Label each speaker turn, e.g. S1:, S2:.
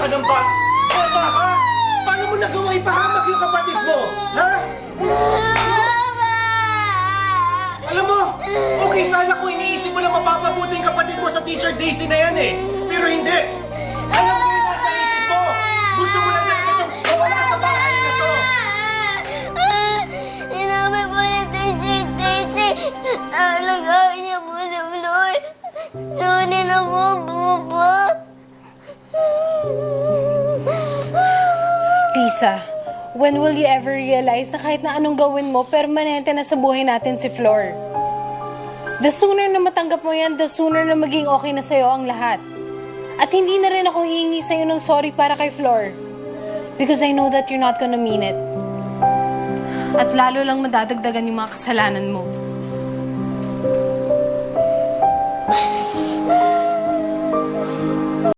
S1: ka ng bata ka? Paano mo nagawa ipahamak yung kapatid mo? Ha? Alam mo, okay sana kung iniisip mo na mapapabuti yung kapatid mo sa Teacher Daisy na yan eh. Pero hindi. Alam mo yung nasa isip mo. Gusto mo lang talaga siyang mawala sa bahay na to.
S2: Sinabi po ni Teacher Daisy, alagawin niya po sa floor. Sorry na po.
S3: Lisa, when will you ever realize na kahit na anong gawin mo, permanente na sa buhay natin si Flor? The sooner na matanggap mo yan, the sooner na maging okay na sa'yo ang lahat. At hindi na rin ako hihingi sa'yo ng sorry para kay Flor. Because I know that you're not gonna mean it. At lalo lang madadagdagan yung mga kasalanan mo.